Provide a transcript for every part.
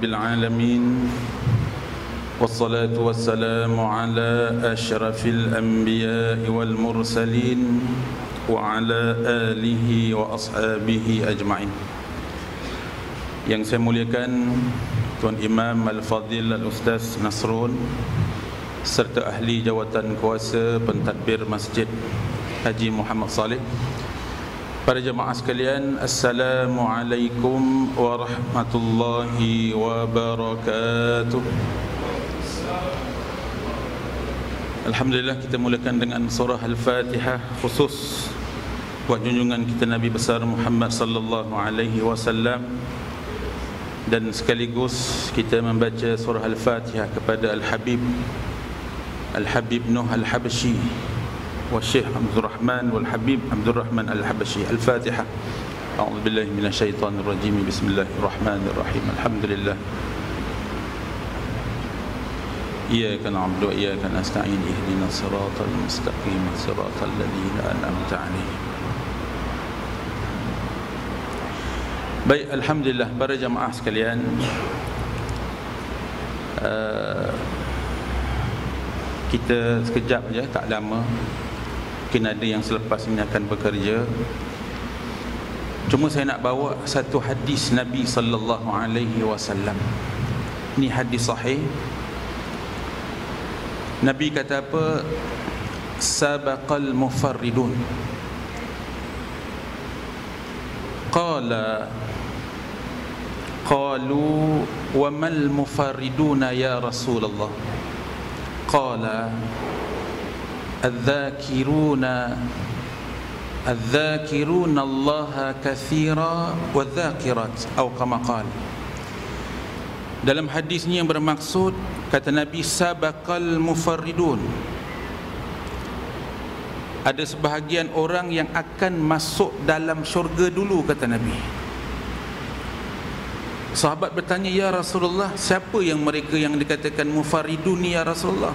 العالمين والصلاة والسلام على أشرف الأنبياء والمرسلين وعلى آله وأصحابه أجمعين. Yang saya muliakan Tuan Imam Al-Fadhil Al-Ustaz Nasrun serta ahli jawatan kuasa pentadbir Masjid Haji Muhammad Saleh. Para jemaah sekalian, Assalamualaikum warahmatullahi wabarakatuh. Alhamdulillah, kita mulakan dengan surah Al-Fatihah khusus buat junjungan kita Nabi besar Muhammad sallallahu alaihi wasallam, dan sekaligus kita membaca surah Al-Fatihah kepada Al-Habib Nuh Al-Habsyi wa Syekh Abdul Rahman wal Habib Abdul Rahman Al-Habsyi. Al-Fatihah. A'udzu billahi minasyaitonir rajim. Bismillahirrahmanirrahim. Alhamdulillah. Iyyaka na'budu wa iyyaka nasta'in. Ihdinas siratal mustaqim, siratal ladzina an'amta 'alaihim. Baik, alhamdulillah para jemaah sekalian. Kita sekejap saja, tak lama. Mungkin ada yang selepas ini akan bekerja. Cuma saya nak bawa satu hadis Nabi sallallahu alaihi wasallam. Ini hadis sahih. Nabi kata apa? Sabaqal mufarridun. Qalu wa mal mufarriduna ya Rasulullah. Qala الذاكرون الله كثيرا والذاكرات أو كما قال. Dalam hadis ini yang bermaksud, kata Nabi, sabaqal mufarridun, ada sebahagian orang yang akan masuk dalam syurga dulu, kata Nabi. Sahabat bertanya, ya Rasulullah, siapa yang mereka yang dikatakan mufarridun ni ya Rasulullah?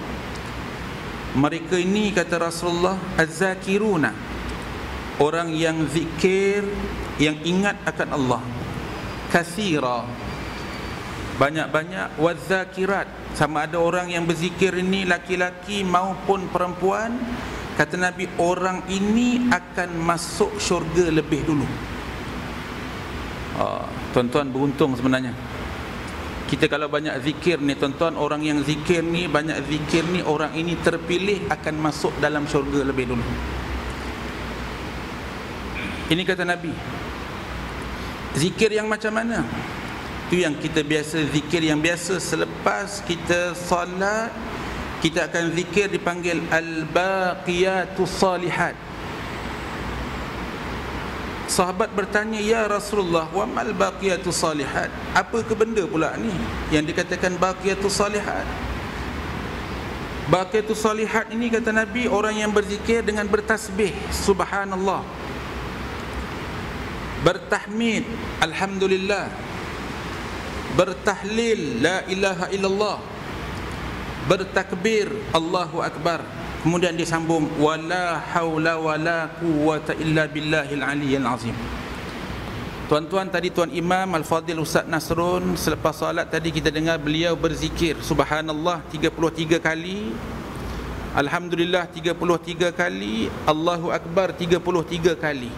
Mereka ini, kata Rasulullah, az-zakiruna, orang yang zikir, yang ingat akan Allah, kathira, banyak-banyak, waz-zakirat, sama ada orang yang berzikir ini laki-laki maupun perempuan, kata Nabi, orang ini akan masuk syurga lebih dulu. Tuan-tuan beruntung sebenarnya. Kita kalau banyak zikir ni, tuan-tuan, orang yang zikir ni, banyak zikir ni, orang ini terpilih akan masuk dalam syurga lebih dulu. Ini kata Nabi. Zikir yang macam mana? Itu yang kita biasa, zikir yang biasa selepas kita salat, kita akan zikir dipanggil al-baqiyatus salihat. Sahabat bertanya, ya Rasulullah, wa mal baqiyatus salihat? Apa ke benda pula ni yang dikatakan baqiyatus salihat? Baqiyatus salihat ini, kata Nabi, orang yang berzikir dengan bertasbih subhanallah, bertahmid alhamdulillah, bertahlil la ilaha illallah, bertakbir Allahu akbar. Kemudian dia sambung, wala haula wala quwwata illa billahil aliyyil azim. Tuan-tuan, tadi Tuan Imam Al-Fadhil Ustaz Nasrun selepas solat tadi kita dengar beliau berzikir subhanallah 33 kali, alhamdulillah 33 kali, Allahu akbar 33 kali.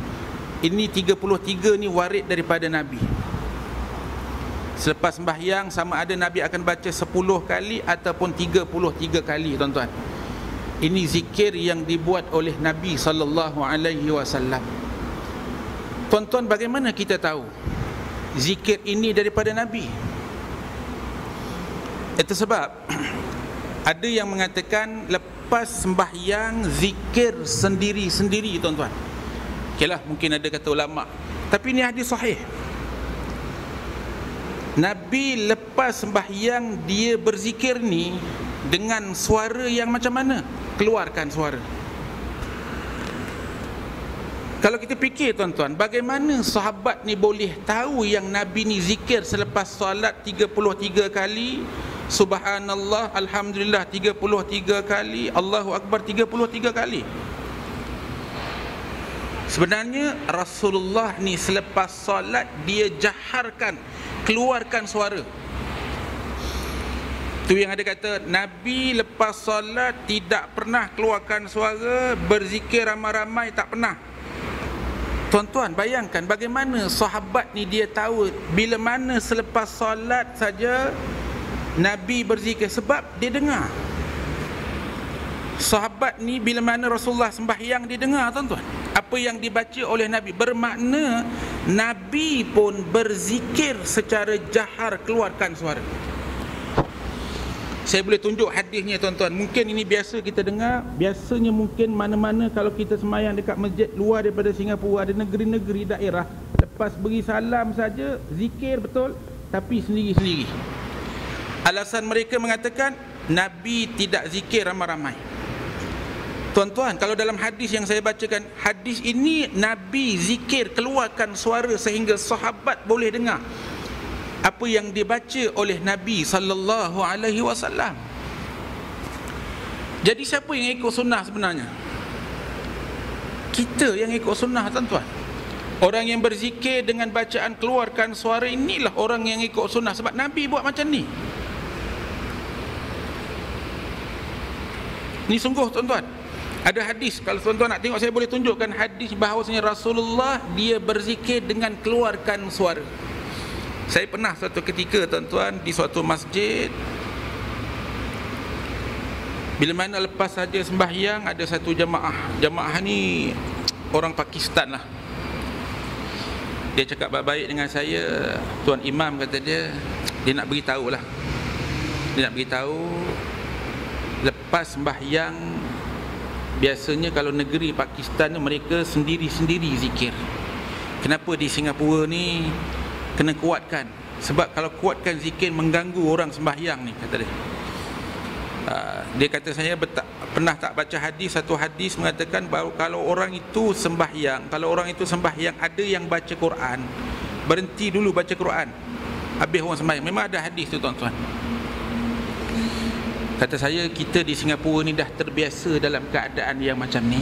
Ini 33 ni warid daripada Nabi. Selepas sembahyang, sama ada Nabi akan baca 10 kali ataupun 33 kali, tuan-tuan. Ini zikir yang dibuat oleh Nabi sallallahu alaihi wasallam. Tuan-tuan, bagaimana kita tahu zikir ini daripada Nabi? Itu sebab ada yang mengatakan lepas sembahyang zikir sendiri-sendiri, tuan-tuan. Okeylah, mungkin ada kata ulama, tapi ini hadis sahih. Nabi lepas sembahyang dia berzikir ni dengan suara yang macam mana? Keluarkan suara. Kalau kita fikir, tuan-tuan, bagaimana sahabat ni boleh tahu yang Nabi ni zikir selepas solat 33 kali, subhanallah, alhamdulillah 33 kali, Allahu akbar 33 kali? Sebenarnya Rasulullah ni selepas solat dia jaharkan, keluarkan suara. Tu yang ada kata Nabi lepas solat tidak pernah keluarkan suara, berzikir ramai-ramai, tak pernah. Tuan-tuan bayangkan bagaimana sahabat ni dia tahu bila mana selepas solat saja Nabi berzikir, sebab dia dengar. Sahabat ni bila mana Rasulullah sembahyang dia dengar, tuan-tuan, apa yang dibaca oleh Nabi. Bermakna Nabi pun berzikir secara jahar, keluarkan suara. Saya boleh tunjuk hadisnya, tuan-tuan. Mungkin ini biasa kita dengar. Biasanya mungkin mana-mana kalau kita sembahyang dekat masjid luar daripada Singapura, ada negeri-negeri daerah, lepas beri salam saja zikir betul, tapi sendiri-sendiri. Alasan mereka mengatakan Nabi tidak zikir ramai-ramai. Tuan-tuan, kalau dalam hadis yang saya bacakan, hadis ini Nabi zikir, keluarkan suara sehingga sahabat boleh dengar apa yang dibaca oleh Nabi sallallahu alaihi wasallam. Jadi siapa yang ikut sunnah sebenarnya? Kita yang ikut sunnah, tuan-tuan. Orang yang berzikir dengan bacaan keluarkan suara, inilah orang yang ikut sunnah, sebab Nabi buat macam ni. Ni sungguh, tuan-tuan. Ada hadis, kalau tuan-tuan nak tengok saya boleh tunjukkan hadis bahawasanya Rasulullah dia berzikir dengan keluarkan suara. Saya pernah suatu ketika, tuan-tuan, di suatu masjid, bila mana lepas saja sembahyang ada satu jemaah ni orang Pakistan lah. Dia cakap baik-baik dengan saya, Tuan Imam, kata dia nak beritahu lah. Dia nak beritahu lepas sembahyang biasanya kalau negeri Pakistan ni mereka sendiri-sendiri zikir. Kenapa di Singapura ni kena kuatkan? Sebab kalau kuatkan zikir mengganggu orang sembahyang ni, kata dia. Dia kata saya pernah tak baca hadis, satu hadis mengatakan bahawa kalau orang itu sembahyang ada yang baca Quran, berhenti dulu baca Quran habis orang sembahyang. Memang ada hadis tu, tuan-tuan. Kata saya, kita di Singapura ni dah terbiasa dalam keadaan yang macam ni.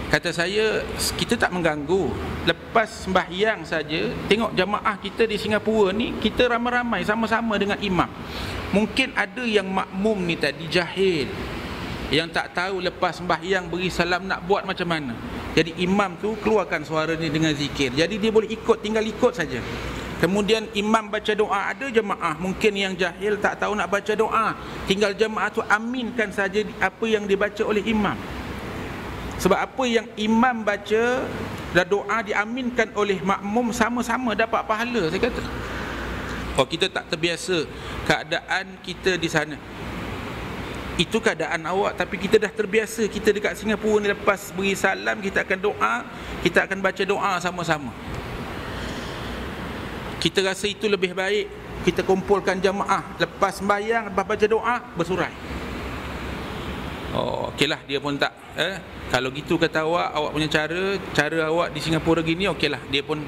Kata saya, kita tak mengganggu. Lepas sembahyang saja, tengok jamaah kita di Singapura ni, kita ramai-ramai sama-sama dengan imam. Mungkin ada yang makmum ni tadi jahil, yang tak tahu lepas sembahyang beri salam nak buat macam mana. Jadi imam tu keluarkan suara ni dengan zikir. Jadi dia boleh ikut, tinggal ikut saja. Kemudian imam baca doa, ada jemaah mungkin yang jahil tak tahu nak baca doa, tinggal jemaah tu aminkan saja apa yang dibaca oleh imam. Sebab apa yang imam baca dan doa diaminkan oleh makmum, sama-sama dapat pahala, saya kata. Oh, kita tak terbiasa keadaan kita di sana. Itu keadaan awak, tapi kita dah terbiasa. Kita dekat Singapura ni lepas beri salam kita akan doa, kita akan baca doa sama-sama. Kita rasa itu lebih baik. Kita kumpulkan jamaah lepas sembahyang, lepas baca doa, bersurai. Oh, okeylah, dia pun tak kalau gitu kata awak punya cara awak di Singapura gini, okeylah, dia pun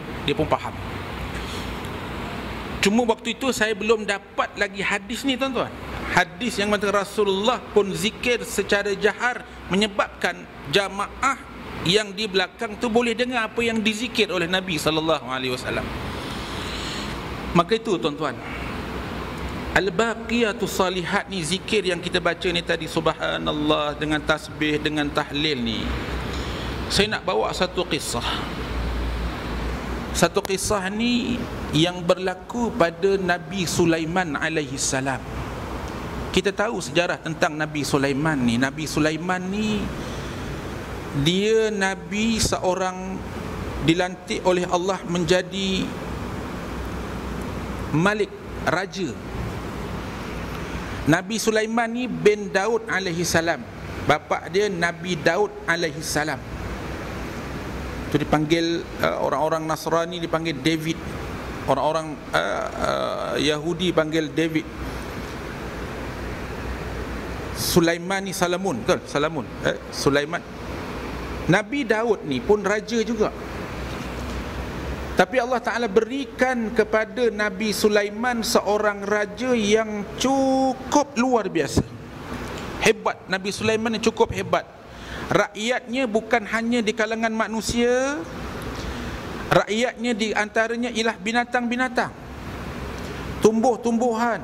faham. Cuma waktu itu saya belum dapat lagi hadis ni, tuan-tuan. Hadis yang mengatakan Rasulullah pun zikir secara jahar, menyebabkan jamaah yang di belakang tu boleh dengar apa yang dizikir oleh Nabi sallallahu alaihi wasallam. Maka itu, tuan-tuan, Al-Baqiyatus Salihat ni, zikir yang kita baca ni tadi, subhanallah, dengan tasbih, dengan tahlil ni, saya nak bawa satu kisah. Satu kisah ni yang berlaku pada Nabi Sulaiman alaihi salam. Kita tahu sejarah tentang Nabi Sulaiman ni. Nabi Sulaiman ni dia nabi seorang, dilantik oleh Allah menjadi malik, raja. Nabi Sulaiman ni bin Daud alaihi salam. Bapa dia Nabi Daud alaihi salam. Itu dipanggil orang-orang Nasrani dipanggil David. Orang-orang Yahudi panggil David. Sulaiman ni Salamun, betul? Salamun. Sulaiman. Nabi Daud ni pun raja juga. Tapi Allah Ta'ala berikan kepada Nabi Sulaiman seorang raja yang cukup luar biasa. Hebat. Nabi Sulaiman ni cukup hebat. Rakyatnya bukan hanya di kalangan manusia, rakyatnya di antaranya ialah binatang-binatang. tumbuh-tumbuhan,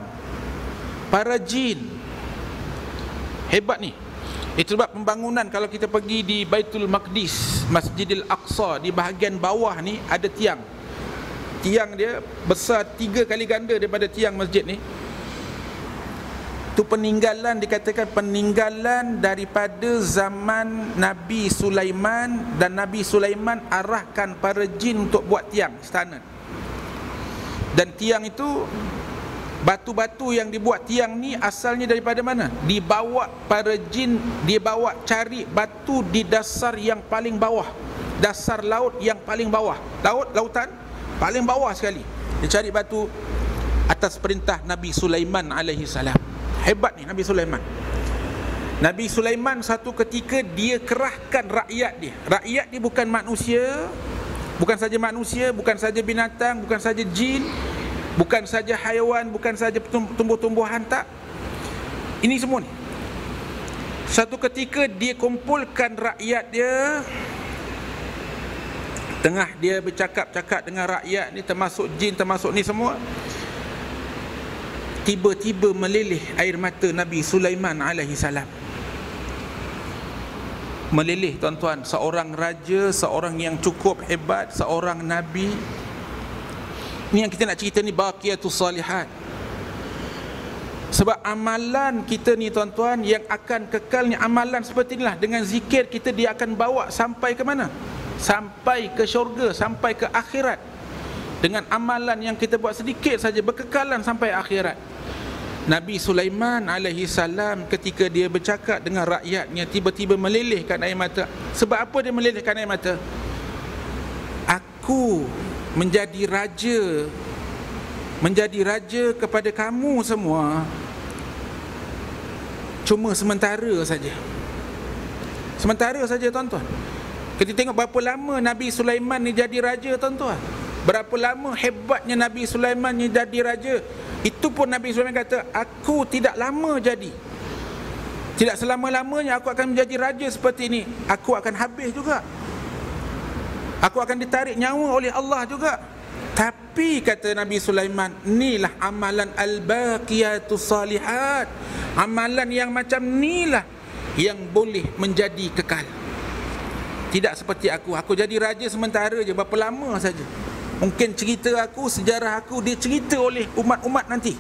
para jin. Hebat ni. Itu sebab pembangunan, kalau kita pergi di Baitul Maqdis, Masjidil Aqsa, di bahagian bawah ni ada tiang. Tiang dia besar 3 kali ganda daripada tiang masjid ni. Itu peninggalan, dikatakan peninggalan daripada zaman Nabi Sulaiman, dan Nabi Sulaiman arahkan para jin untuk buat tiang istana. Dan tiang itu, batu-batu yang dibuat tiang ni asalnya daripada mana? Dibawa para jin, dibawa cari batu di dasar yang paling bawah, dasar laut yang paling bawah, lautan paling bawah sekali. Dia cari batu atas perintah Nabi Sulaiman alaihi salam. Hebat ni Nabi Sulaiman. Nabi Sulaiman satu ketika dia kerahkan rakyat dia. Rakyat dia bukan manusia, bukan saja manusia, bukan saja binatang, bukan saja jin, bukan saja haiwan, bukan saja tumbuh-tumbuhan, tak. Ini semua ni. Satu ketika dia kumpulkan rakyat dia, tengah dia bercakap-cakap dengan rakyat ni, termasuk jin, termasuk ni semua, tiba-tiba meleleh air mata Nabi Sulaiman alaihi salam. Meleleh, tuan-tuan. Seorang raja, seorang yang cukup hebat, seorang nabi. Ini yang kita nak cerita ni, baqiyatus salihat. Sebab amalan kita ni, tuan-tuan, yang akan kekal ni, amalan seperti inilah. Dengan zikir kita, dia akan bawa sampai ke mana? Sampai ke syurga, sampai ke akhirat. Dengan amalan yang kita buat sedikit saja, berkekalan sampai akhirat. Nabi Sulaiman alaihi salam ketika dia bercakap dengan rakyatnya, tiba-tiba melelehkan air mata. Sebab apa dia melelehkan air mata? Aku menjadi raja kepada kamu semua cuma sementara saja. Sementara saja, tuan-tuan. Kita tengok berapa lama Nabi Sulaiman ni jadi raja, tuan-tuan. Berapa lama hebatnya Nabi Sulaiman ni jadi raja. Itu pun Nabi Sulaiman kata, aku tidak lama jadi. Tidak selama-lamanya aku akan menjadi raja seperti ini. Aku akan habis juga. Aku akan ditarik nyawa oleh Allah juga. Tapi kata Nabi Sulaiman, inilah amalan al-baqiyatus salihat. Amalan yang macam inilah yang boleh menjadi kekal. Tidak seperti aku. Aku jadi raja sementara je, berapa lama saja. Mungkin cerita aku, sejarah aku, dia cerita oleh umat-umat nanti.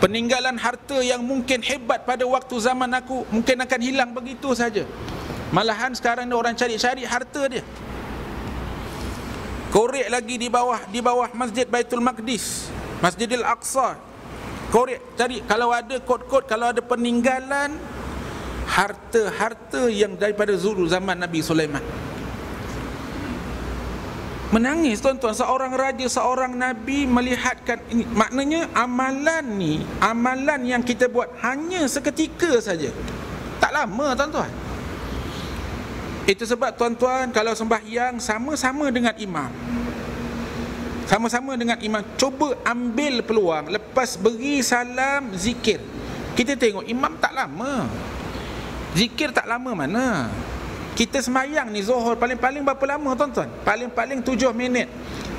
Peninggalan harta yang mungkin hebat pada waktu zaman aku mungkin akan hilang begitu saja. Malahan sekarang ni orang cari-cari harta dia. Korek lagi di bawah Masjid Baitul Maqdis, Masjidil Aqsa. Korek, cari kalau ada kod-kod, kalau ada peninggalan harta-harta yang daripada dulu zaman Nabi Sulaiman. Menangis, tuan-tuan. Seorang raja, seorang nabi melihatkan ini. Maknanya amalan ni, amalan yang kita buat hanya seketika saja, tak lama, tuan-tuan. Itu sebab, tuan-tuan, kalau sembahyang sama-sama dengan imam, sama-sama dengan imam, cuba ambil peluang, lepas beri salam, zikir. Kita tengok imam tak lama, zikir tak lama mana. Kita sembahyang ni Zuhur paling-paling berapa lama, tuan-tuan? Paling-paling 7 minit.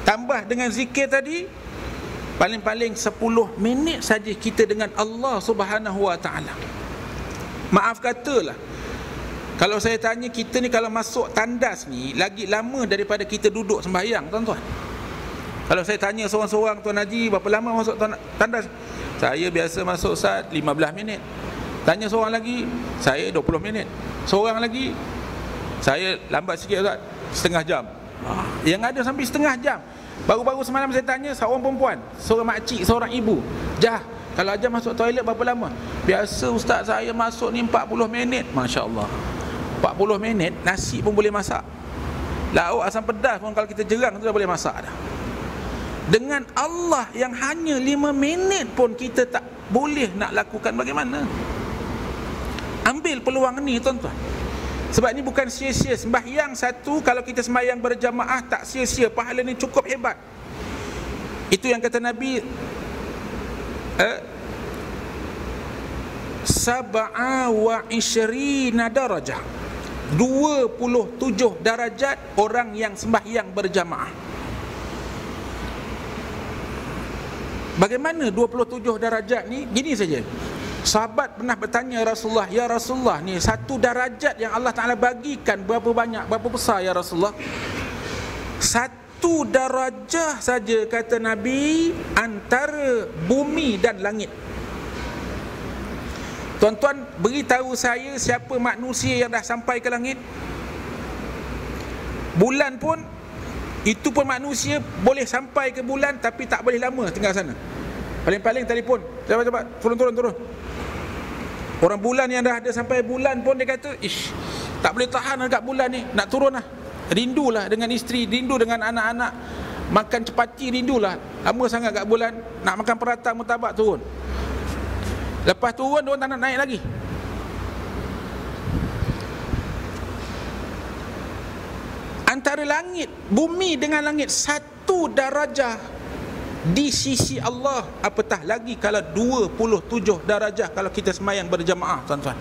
Tambah dengan zikir tadi, paling-paling 10 minit saja kita dengan Allah Subhanahu Wa Taala. Maaf katalah, kalau saya tanya kita ni kalau masuk tandas ni lagi lama daripada kita duduk sembahyang, tuan-tuan. Kalau saya tanya seorang-seorang, Tuan Haji berapa lama masuk tandas? Saya biasa masuk Ustaz 15 minit. Tanya seorang lagi, saya 20 minit. Seorang lagi, saya lambat sikit, Ustaz, setengah jam. Yang ada sampai setengah jam. Baru-baru semalam saya tanya seorang perempuan, seorang makcik, seorang ibu, Jah, kalau ajar masuk toilet berapa lama? Biasa Ustaz saya masuk ni 40 minit. Masya Allah, 40 minit nasi pun boleh masak. Lauk asam pedas pun kalau kita jerang tu dah boleh masak dah. Dengan Allah yang hanya 5 minit pun kita tak boleh nak lakukan, bagaimana? Ambil peluang ni, tuan-tuan. Sebab ni bukan sia-sia. Sembahyang satu, kalau kita sembahyang berjamaah tak sia-sia, pahala ni cukup hebat. Itu yang kata Nabi, sab'a wa ishrina darajah, 27 darajat orang yang sembahyang berjamaah. Bagaimana 27 darajat ni? Gini saja. Sahabat pernah bertanya Rasulullah, ya Rasulullah, ni satu darajat yang Allah Ta'ala bagikan berapa banyak, berapa besar ya Rasulullah? Satu darajah saja, kata Nabi, antara bumi dan langit. Tuan-tuan, beritahu saya siapa manusia yang dah sampai ke langit? Bulan pun, itu pun manusia boleh sampai ke bulan, tapi tak boleh lama tinggal sana. Paling-paling telefon, cepat-cepat, turun. Orang bulan yang dah ada sampai bulan pun dia kata, ish, tak boleh tahan dekat bulan ni, nak turun lah. Rindulah dengan isteri, rindu dengan anak-anak, makan cepati rindulah. Lama sangat kat bulan, nak makan perata mutabak turun. Lepas turun, dia orang tak nak naik lagi. Antara langit, bumi dengan langit, satu darajah di sisi Allah, apatah lagi kalau 27 darajah kalau kita semayang berjamaah, tuan-tuan.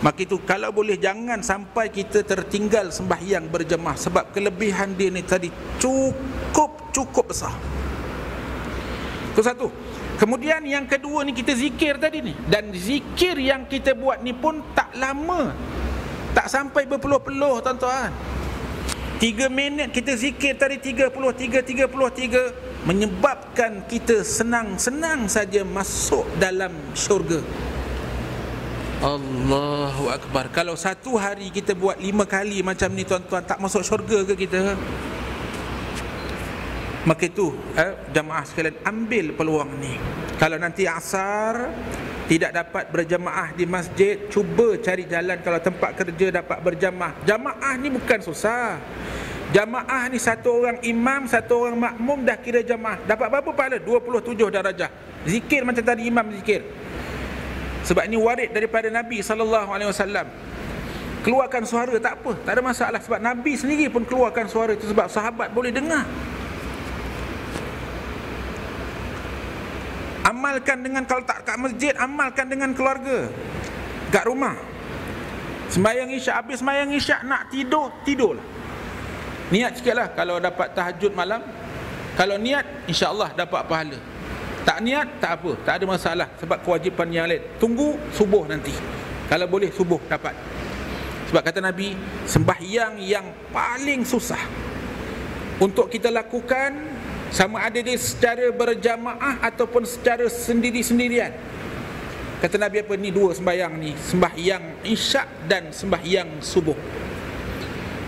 Maka itu kalau boleh jangan sampai kita tertinggal sembahyang berjamaah, sebab kelebihan dia ni tadi cukup besar. Itu satu. Kemudian yang kedua ni, kita zikir tadi ni, dan zikir yang kita buat ni pun tak lama, tak sampai berpeluh-peluh, tuan-tuan. 3 minit kita zikir tadi, 33 menyebabkan kita senang-senang saja masuk dalam syurga. Allahu Akbar. Kalau satu hari kita buat 5 kali macam ni, tuan-tuan, tak masuk syurga ke kita? Maka itu jamaah sekalian, ambil peluang ni. Kalau nanti asar tidak dapat berjamaah di masjid, cuba cari jalan, kalau tempat kerja dapat berjamaah. Jamaah ni bukan susah. Jamaah ni satu orang imam, satu orang makmum, dah kira jamaah. Dapat berapa pahala? 27 darajah. Zikir macam tadi imam zikir. Sebab ini warid daripada Nabi SAW. Keluarkan suara tak apa, tak ada masalah. Sebab Nabi sendiri pun keluarkan suara itu, sebab sahabat boleh dengar. Amalkan dengan, kalau tak kat masjid, amalkan dengan keluarga, kat rumah. Sembahyang isyak, habis sembahyang isyak nak tidur, tidurlah. Niat sikit lah kalau dapat tahajud malam. Kalau niat, insya-Allah dapat pahala. Tak niat, tak apa, tak ada masalah. Sebab kewajipan yang lain, tunggu subuh nanti. Kalau boleh subuh dapat. Sebab kata Nabi, sembahyang yang paling susah untuk kita lakukan, sama ada dia secara berjamaah ataupun secara sendiri-sendirian. Kata Nabi apa ni? 2 sembahyang ni, sembahyang isyak dan sembahyang subuh.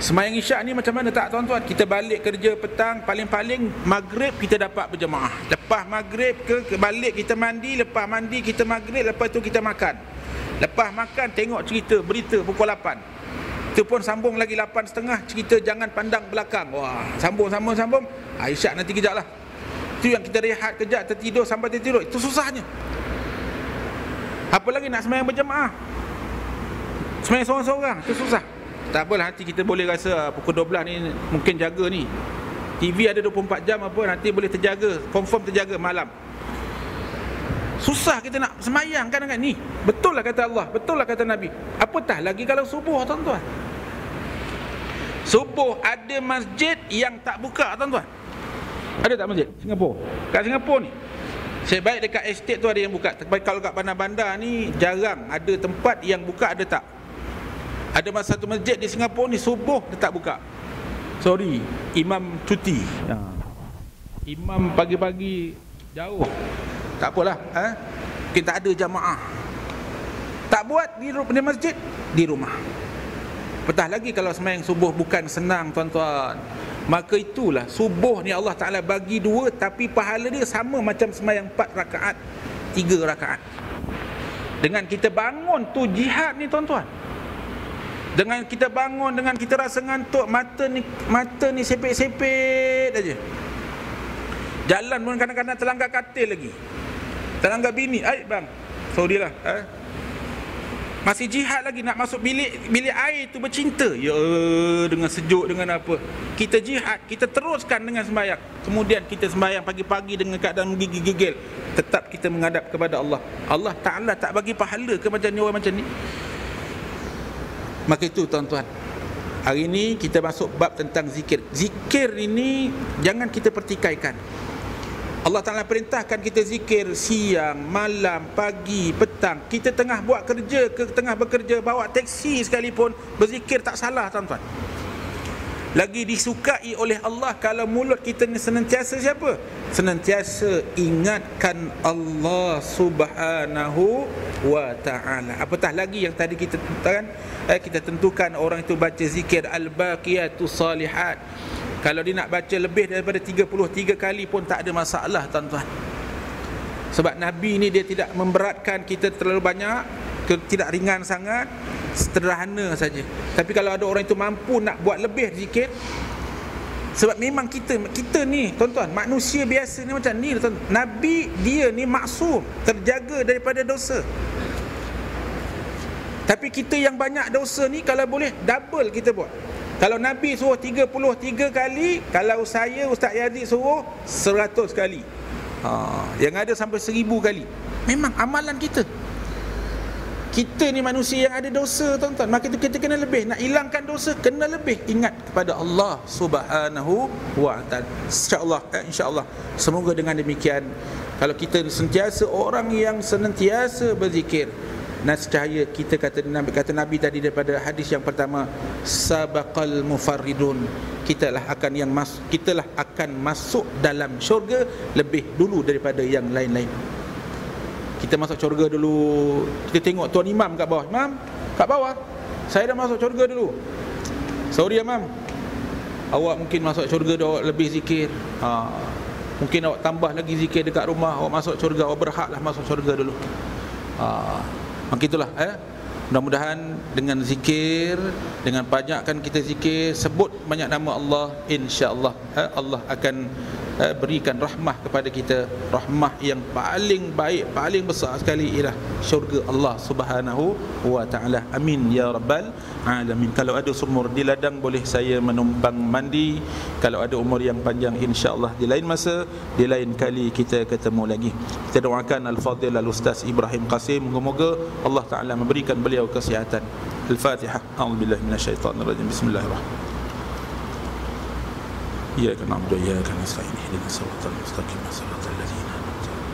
Sembahyang isyak ni macam mana tak, tuan-tuan? Kita balik kerja petang, paling-paling maghrib kita dapat berjamaah. Lepas maghrib ke balik kita mandi, lepas mandi kita maghrib, lepas tu kita makan. Lepas makan tengok cerita, berita pukul 8. Itu pun sambung lagi 8.30, cerita jangan pandang belakang. Wah, sambung. Isyak nanti kejap lah. Itu yang kita rehat kejap, tertidur sampai tertidur. Itu susahnya. Apa lagi nak sembahyang berjamaah? Sembahyang seorang-seorang, itu susah. Tak apalah, nanti kita boleh rasa pukul 12 ni mungkin jaga ni. TV ada 24 jam apa, nanti boleh terjaga, confirm terjaga malam. Susah kita nak semayang kan ni. Betul lah kata Allah, betul lah kata Nabi. Apatah lagi kalau subuh, tuan-tuan. Subuh ada masjid yang tak buka, tuan-tuan. Ada tak masjid Singapura? Kat Singapura ni, saya baik dekat estate tu ada yang buka. Tapi kalau kat bandar-bandar ni jarang ada tempat yang buka, ada tak? Ada masa satu masjid di Singapura ni subuh dia tak buka. Sorry, imam cuti. Imam pagi-pagi jauh. Tak apalah, kita tak ada jamaah. Tak buat di masjid, di rumah. Petah lagi kalau sembahyang subuh bukan senang, tuan-tuan. Maka itulah subuh ni Allah Ta'ala bagi 2, tapi pahala dia sama macam sembahyang 4 rakaat, 3 rakaat. Dengan kita bangun tu jihad ni, tuan-tuan. Dengan kita bangun, dengan kita rasa ngantuk, mata ni sepet-sepet aja. Jalan pun kadang-kadang terlanggar katil lagi, terlanggar bini. Bang, sorry lah, masih jihad lagi nak masuk bilik air tu bercinta. Ya, dengan sejuk, dengan apa. Kita jihad, kita teruskan dengan sembahyang. Kemudian kita sembahyang pagi-pagi dengan keadaan gigil-gigil. Tetap kita menghadap kepada Allah. Allah Ta'ala tak bagi pahala ke macam ni, orang macam ni. Maka itu, tuan-tuan, hari ini kita masuk bab tentang zikir. Zikir ini jangan kita pertikaikan. Allah Ta'ala perintahkan kita zikir siang, malam, pagi, petang. Kita tengah buat kerja, tengah bekerja, bawa teksi sekalipun, berzikir tak salah tuan-tuan. Lagi disukai oleh Allah kalau mulut kita ni senantiasa siapa? Senantiasa ingatkan Allah Subhanahu wa ta'ala. Apatah lagi yang tadi kita tentukan orang itu baca zikir al-baqiyatus salihat. Kalau dia nak baca lebih daripada 33 kali pun tak ada masalah tuan-tuan. Sebab Nabi ni dia tidak memberatkan kita terlalu banyak, tidak ringan sangat, sederhana saja. Tapi kalau ada orang itu mampu nak buat lebih zikir, sebab memang kita ni tuan-tuan, manusia biasa ni macam ni tuan. Nabi dia ni maksum, terjaga daripada dosa. Tapi kita yang banyak dosa ni, kalau boleh double kita buat. Kalau Nabi suruh 33 kali, kalau saya Ustaz Yazid suruh 100 kali. Yang ada sampai 1000 kali. Memang amalan kita. Kita ni manusia yang ada dosa tuan-tuan. Maka itu kita kena lebih. Nak hilangkan dosa, kena lebih ingat kepada Allah Subhanahu wa ta'ala. InsyaAllah semoga dengan demikian, kalau kita sentiasa orang yang senantiasa berzikir, nascaya kita kata Nabi tadi daripada hadis yang pertama, sabaqal mufarridun, kitalah akan masuk dalam syurga lebih dulu daripada yang lain-lain. Kita masuk syurga dulu. Kita tengok tuan imam kat bawah. Imam kat bawah, saya dah masuk syurga dulu. Sorry imam, awak mungkin masuk syurga dah, awak lebih zikir. Mungkin awak tambah lagi zikir dekat rumah, awak masuk syurga, awak berhaklah masuk syurga dulu. Maka itulah mudah-mudahan dengan zikir, dengan banyakkan kita zikir, sebut banyak nama Allah, insya-Allah Allah akan berikan rahmah kepada kita, rahmah yang paling baik, paling besar sekali ialah syurga Allah Subhanahu wa ta'ala. Amin ya rabbal alamin. Kalau ada sumur di ladang, boleh saya menumpang mandi. Kalau ada umur yang panjang, insya-Allah di lain masa, di lain kali kita ketemu lagi. Kita doakan Al-Fadhil Al-Ustaz Ibrahim Qasim, moga-moga Allah Ta'ala memberikan beliau kesihatan. Al-Fatihah. A'udzubillahi minasyaitonirrajim. Bismillahirrahmanirrahim. إياك نعبد وإياك نستعين اهدنا الصراط المستقيم صراط الذين أنعمت عليهم.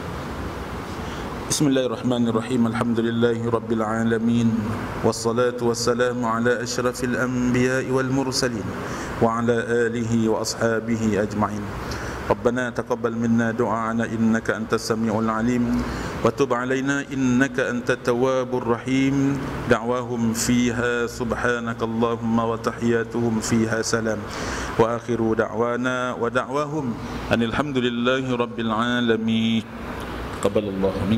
بسم الله الرحمن الرحيم. الحمد لله رب العالمين، والصلاة والسلام على أشرف الأنبياء والمرسلين وعلى آله وأصحابه أجمعين. ربنا تقبل منا دعاءنا إنك أنت السميع العليم، وتب علينا إنك أنت التواب الرحيم. دعواهم فيها سبحانك اللهم وتحياتهم فيها سلام، وآخر دعوانا ودعواهم أن الحمد لله رب العالمين. تقبل الله منك.